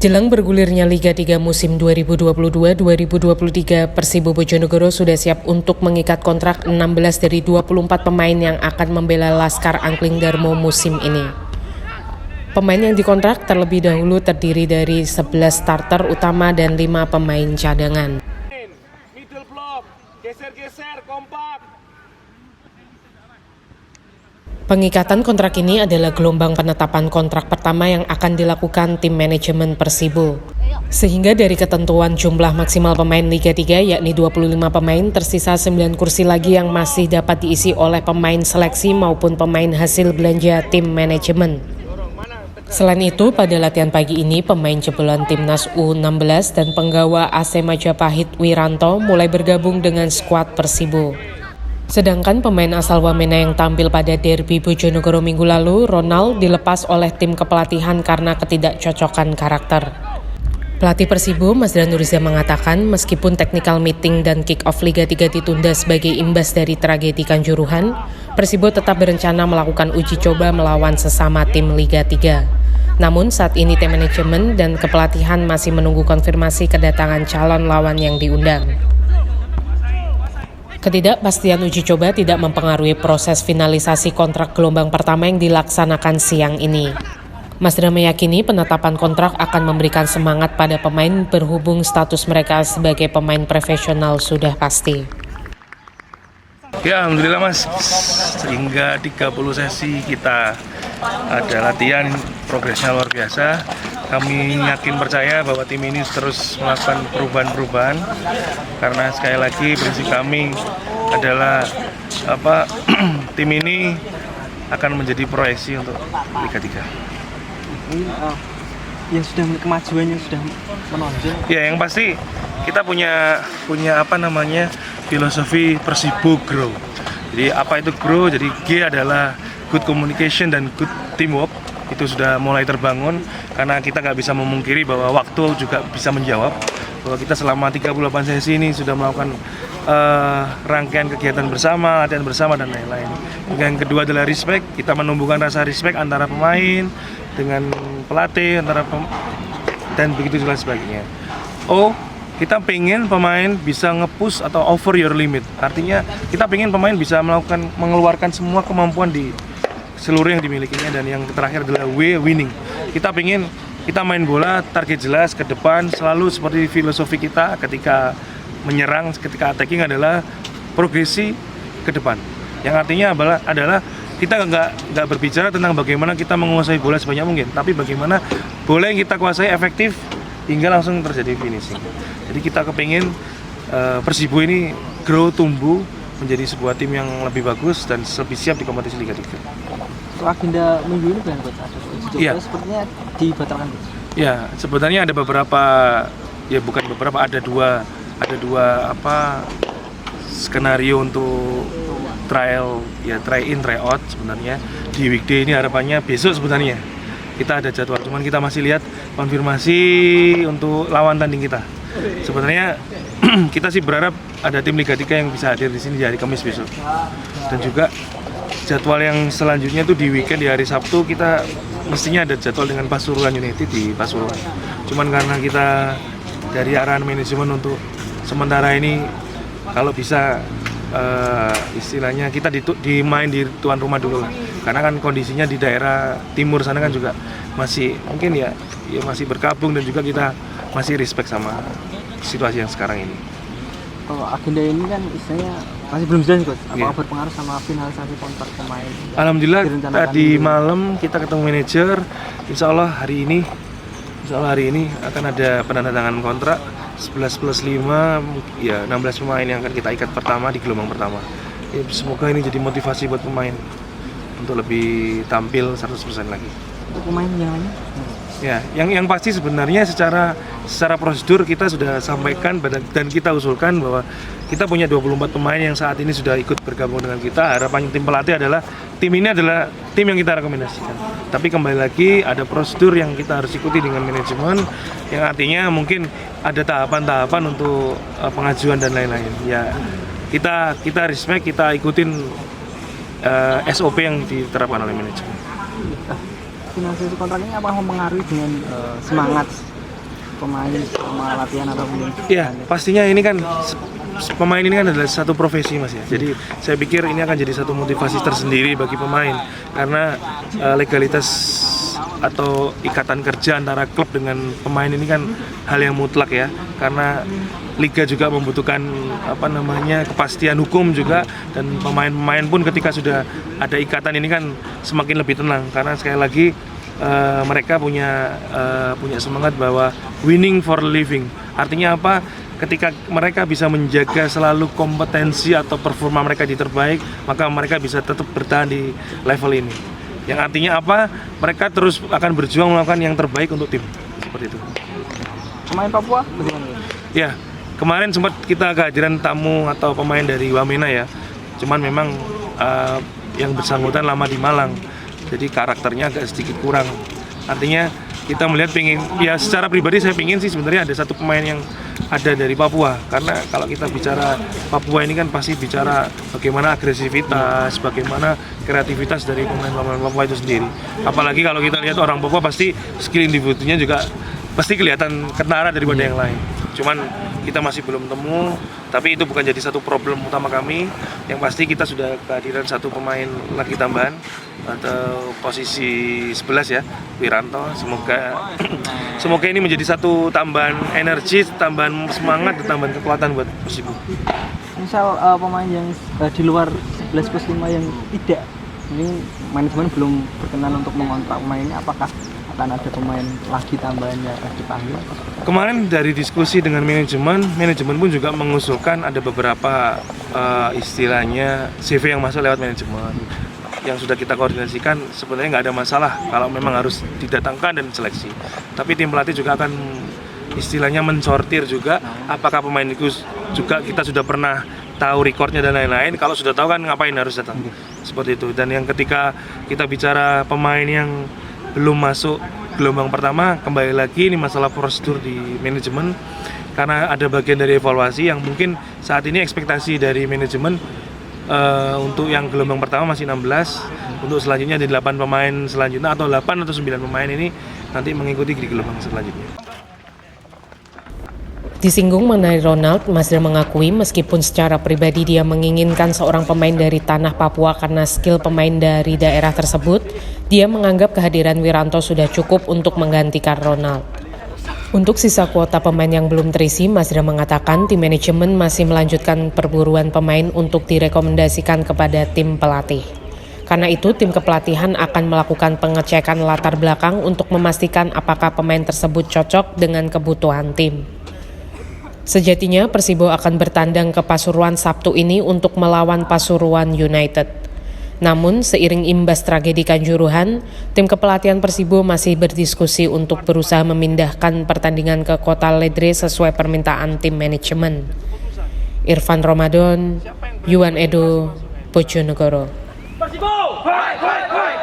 Jelang bergulirnya Liga 3 musim 2022-2023, Persibo Bojonegoro sudah siap untuk mengikat kontrak 16 dari 24 pemain yang akan membela Laskar Angkling Darmo musim ini. Pemain yang dikontrak terlebih dahulu terdiri dari 11 starter utama dan 5 pemain cadangan. Middle block, geser-geser, kompak. Pengikatan kontrak ini adalah gelombang penetapan kontrak pertama yang akan dilakukan tim manajemen Persibo. Sehingga dari ketentuan jumlah maksimal pemain Liga 3 yakni 25 pemain, tersisa 9 kursi lagi yang masih dapat diisi oleh pemain seleksi maupun pemain hasil belanja tim manajemen. Selain itu, pada latihan pagi ini, pemain jebolan timnas U16 dan penggawa AC Majapahit Wiranto mulai bergabung dengan skuad Persibo. Sedangkan pemain asal Wamena yang tampil pada derby Bojonegoro minggu lalu, Ronald, dilepas oleh tim kepelatihan karena ketidakcocokan karakter. Pelatih Persibo, Masdan Nuriza, mengatakan meskipun technical meeting dan kick-off Liga 3 ditunda sebagai imbas dari tragedi Kanjuruhan, Persibo tetap berencana melakukan uji coba melawan sesama tim Liga 3. Namun saat ini tim manajemen dan kepelatihan masih menunggu konfirmasi kedatangan calon lawan yang diundang. Ketidakpastian uji coba tidak mempengaruhi proses finalisasi kontrak gelombang pertama yang dilaksanakan siang ini. Masdra meyakini penetapan kontrak akan memberikan semangat pada pemain berhubung status mereka sebagai pemain profesional sudah pasti. Ya, alhamdulillah Mas, sehingga 30 sesi kita ada latihan, progresnya luar biasa. Kami yakin percaya bahwa tim ini terus melakukan perubahan-perubahan karena sekali lagi prinsip kami adalah tim ini akan menjadi proyeksi untuk Liga 3. Yang sudah kemajuannya sudah menonjol. Ya, yang pasti kita punya filosofi Persibo Grow. Jadi apa itu grow? Jadi G adalah good communication dan good teamwork. Itu sudah mulai terbangun karena kita nggak bisa memungkiri bahwa waktu juga bisa menjawab bahwa kita selama 38 sesi ini sudah melakukan rangkaian kegiatan bersama, latihan bersama dan lain-lain. Yang kedua adalah respect. Kita menumbuhkan rasa respect antara pemain dengan pelatih, dan begitu juga sebagainya. Kita pengen pemain bisa nge-push atau over your limit. Artinya kita pengen pemain bisa mengeluarkan semua kemampuan di seluruh yang dimilikinya, dan yang terakhir adalah winning. Kita pengen kita main bola target jelas ke depan, selalu seperti filosofi kita ketika menyerang, ketika attacking adalah progresi ke depan. Yang artinya adalah kita nggak berbicara tentang bagaimana kita menguasai bola sebanyak mungkin, tapi bagaimana bola yang kita kuasai efektif hingga langsung terjadi finishing. Jadi kita kepingin Persibo ini grow, tumbuh menjadi sebuah tim yang lebih bagus dan lebih siap di kompetisi Liga 3. So, agenda minggu ini kan Coach, Iya. Sepertinya dibatalkan. Ya, sebenarnya ada dua skenario untuk try in, try out sebenarnya. Di weekday ini harapannya besok sebenarnya. Kita ada jadwal, cuman kita masih lihat konfirmasi untuk lawan tanding kita. Sebenarnya kita sih berharap ada tim Liga 3 yang bisa hadir di sini di hari Kamis besok. Dan juga jadwal yang selanjutnya tuh di weekend, di hari Sabtu kita mestinya ada jadwal dengan Pasuruan United di Pasuruan. Cuman karena kita dari arahan manajemen untuk sementara ini kalau bisa istilahnya kita dimain di tuan rumah dulu lah. Karena kan kondisinya di daerah timur sana kan juga masih mungkin ya masih berkabung, dan juga kita masih respect sama situasi yang sekarang ini. Kalau agenda ini kan istilahnya masih belum jelas Coach. Apakah berpengaruh sama finalisasi kontrak pemain? Alhamdulillah tadi malam kita ketemu manajer. Insya Allah hari ini akan ada penandatangan kontrak 11+5, ya 16 pemain yang akan kita ikat pertama di gelombang pertama. Ya, semoga ini jadi motivasi buat pemain untuk lebih tampil 100% lagi. Untuk pemain yang lainnya? Ya, yang pasti sebenarnya secara prosedur kita sudah sampaikan dan kita usulkan bahwa kita punya 24 pemain yang saat ini sudah ikut bergabung dengan kita. Harapan tim pelatih adalah tim ini adalah tim yang kita rekomendasikan. Tapi kembali lagi ada prosedur yang kita harus ikuti dengan manajemen, yang artinya mungkin ada tahapan-tahapan untuk pengajuan dan lain-lain. Ya, kita respect, kita ikutin SOP yang diterapkan oleh manajemen. Finalisasi kontrak ini apakah mempengaruhi dengan semangat pemain sama latihan atau belum? Iya, pastinya ini kan pemain ini kan adalah satu profesi Mas ya. Jadi saya pikir ini akan jadi satu motivasi tersendiri bagi pemain karena legalitas atau ikatan kerja antara klub dengan pemain ini kan hal yang mutlak ya. Karena liga juga membutuhkan kepastian hukum juga, dan pemain-pemain pun ketika sudah ada ikatan ini kan semakin lebih tenang karena sekali lagi mereka punya semangat bahwa winning for living. Artinya apa? Ketika mereka bisa menjaga selalu kompetensi atau performa mereka di terbaik, maka mereka bisa tetap bertahan di level ini. Yang artinya apa? Mereka terus akan berjuang melakukan yang terbaik untuk tim. Seperti itu. Pemain Papua bagaimana? Ya, kemarin sempat kita kehadiran tamu atau pemain dari Wamena ya. Cuman memang yang bersangkutan lama di Malang, jadi karakternya agak sedikit kurang. Artinya kita melihat ya secara pribadi saya pingin sih sebenarnya ada satu pemain yang ada dari Papua, karena kalau kita bicara Papua ini kan pasti bicara bagaimana agresivitas, bagaimana kreativitas dari pemain-pemain Papua itu sendiri. Apalagi kalau kita lihat orang Papua pasti skill individunya juga pasti kelihatan ketara daripada yang lain. Cuman kita masih belum temu, tapi itu bukan jadi satu problem utama kami. Yang pasti kita sudah kehadiran satu pemain lagi tambahan atau posisi 11 ya, Wiranto. Semoga ini menjadi satu tambahan energi, tambahan semangat, dan tambahan kekuatan buat Persibo. Misal pemain yang di luar 11 plus 5 yang tidak, ini manajemen belum berkenan untuk mengontrak pemainnya, apakah akan ada pemain lagi tambahan yang akan dipanggil? Kemarin dari diskusi dengan manajemen pun juga mengusulkan ada beberapa istilahnya CV yang masuk lewat manajemen yang sudah kita koordinasikan. Sebenarnya nggak ada masalah kalau memang harus didatangkan dan seleksi, tapi tim pelatih juga akan istilahnya mensortir juga apakah pemain itu juga kita sudah pernah tahu recordnya dan lain-lain. Kalau sudah tahu kan ngapain harus datang, seperti itu. Dan yang ketika kita bicara pemain yang belum masuk gelombang pertama, kembali lagi ini masalah prosedur di manajemen, karena ada bagian dari evaluasi yang mungkin saat ini ekspektasi dari manajemen untuk yang gelombang pertama masih 16, untuk selanjutnya di 8 pemain selanjutnya atau 8 atau 9 pemain ini nanti mengikuti di gelombang selanjutnya. Disinggung mengenai Ronald, Masdar mengakui meskipun secara pribadi dia menginginkan seorang pemain dari tanah Papua karena skill pemain dari daerah tersebut, dia menganggap kehadiran Wiranto sudah cukup untuk menggantikan Ronald. Untuk sisa kuota pemain yang belum terisi, Masdar mengatakan tim manajemen masih melanjutkan perburuan pemain untuk direkomendasikan kepada tim pelatih. Karena itu, tim kepelatihan akan melakukan pengecekan latar belakang untuk memastikan apakah pemain tersebut cocok dengan kebutuhan tim. Sejatinya Persibo akan bertandang ke Pasuruan Sabtu ini untuk melawan Pasuruan United. Namun seiring imbas tragedi Kanjuruhan, tim kepelatihan Persibo masih berdiskusi untuk berusaha memindahkan pertandingan ke kota Ledre sesuai permintaan tim manajemen. Irfan Ramadan, Yuan Edo, Bojonegoro. Persibo! Hai, hai, hai!